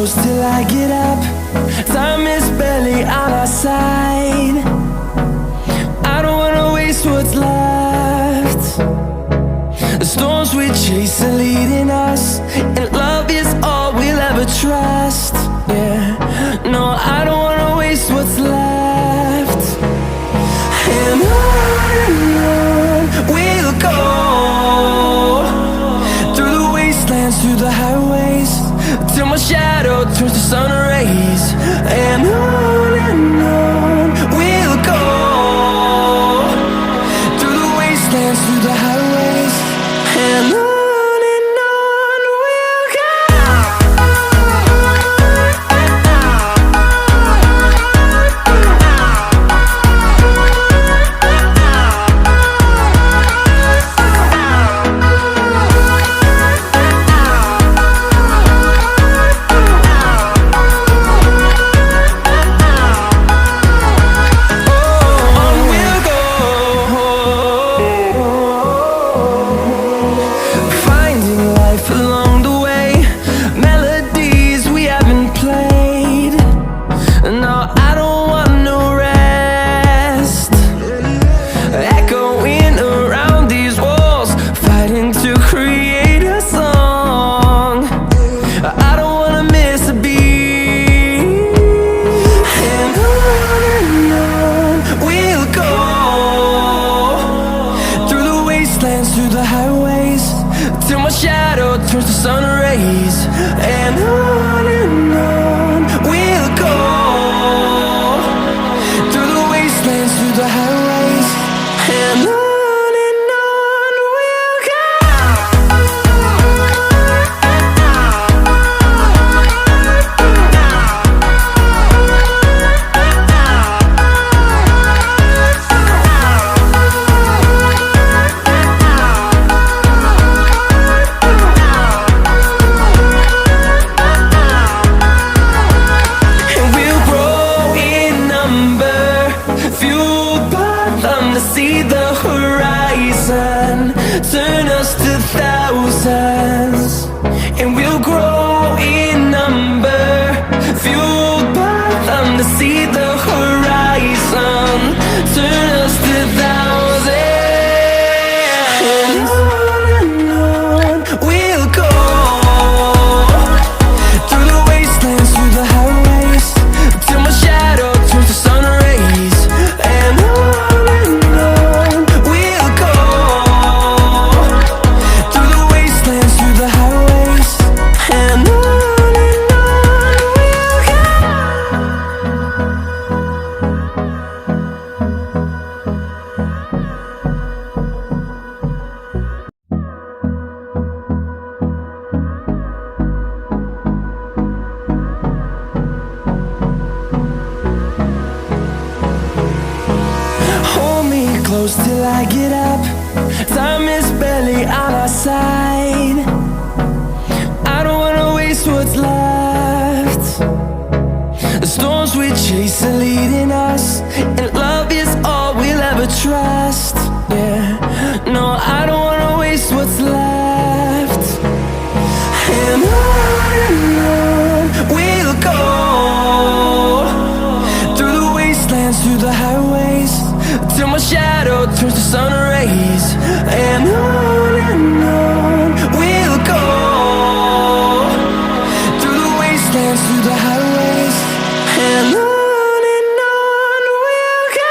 close till I get up. Time is barely on our side. I don't wanna waste what's left. The storms we chase are leading us, and love is all we'll ever trust. Yeah, no, I don't wanna waste what's left. And on we'll go, through the wastelands, through the highways, till my shadow turns to sun rays. And on we'll go, through the wastelands, through the highways, and on we'll go. Through the highways, till my shadow turns to sun rays. And on we'll go, through the wastelands, through the highways, and on we'll go. See the horizon, turn us to thousands, and we'll grow in number, fueled by them to see the horizon, turn us to thousands. And on we'll go, through the wastelands, through the highways, till my shadow turns to sun rays. And close till I get up. Time is barely on our side. I don't wanna waste what's left. The storms we chase are leading us, and love is all we'll ever trust. Yeah, no, I don't wanna waste what's left. And on we'll go, through the wastelands, through the highways, till my shadow turns to sun rays. And on we'll go, through the wastelands, through the highways, and on we'll go.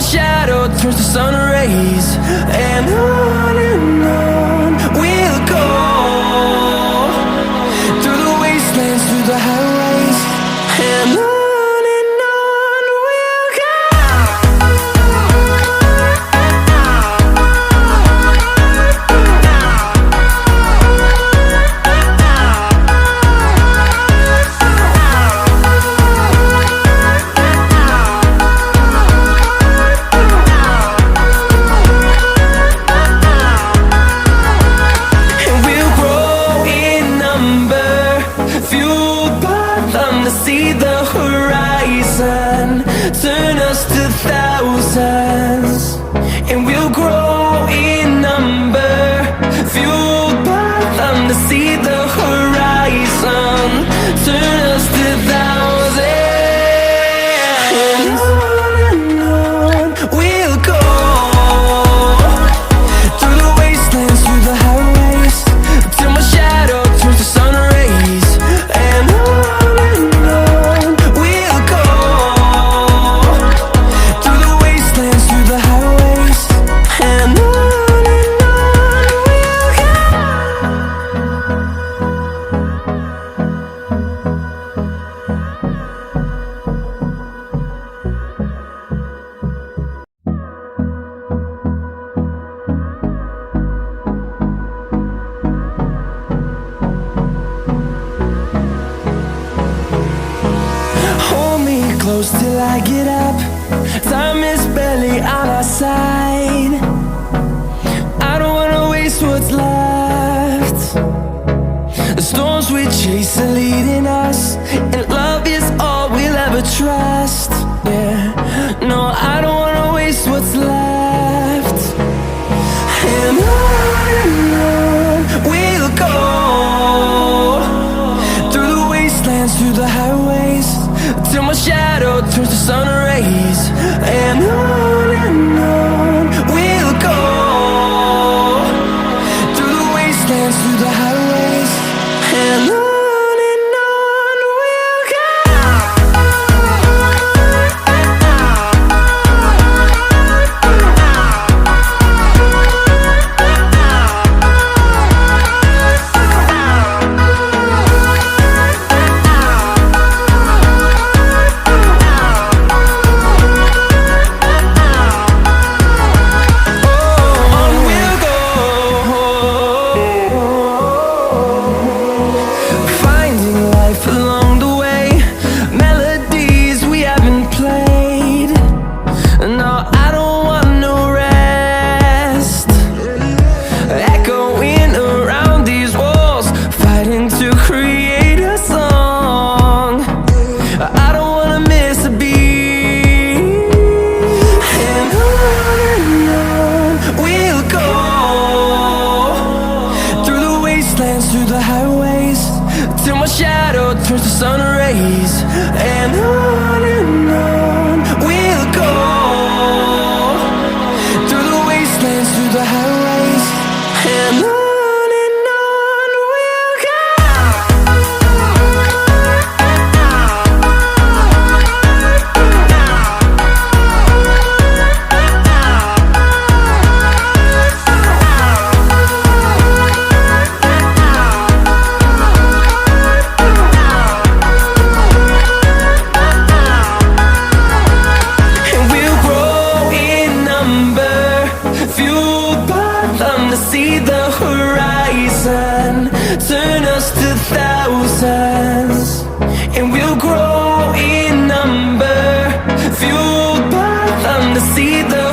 shadow turns to sun rays. And on we'll go, through the wastelands, through the highways. And on we'll go. See the horizon turn us to thousands, and we'll grow in number, fueled by them. To see the horizon turn us to thousands, and on we'll go, through the wastelands, through the highways, till my shadow turns to sun rays. And close till I get up. Time is barely on our side. I don't wanna waste what's left. The storms we chase are leading us, and love is all we'll ever trust. Yeah, no, I don't wanna waste what's left. And on we'll go, through the wastelands, through the highways, till my shadow turns to sun rays. And on we'll go, through the wastelands, through the highways. And on we'll go. Through the highways, till my shadow turns to sun rays. And on we'll go, through the wastelands, through the highways. And on we'll go. See the horizon turn us to thousands, and we'll grow in number, fueled by them. To see the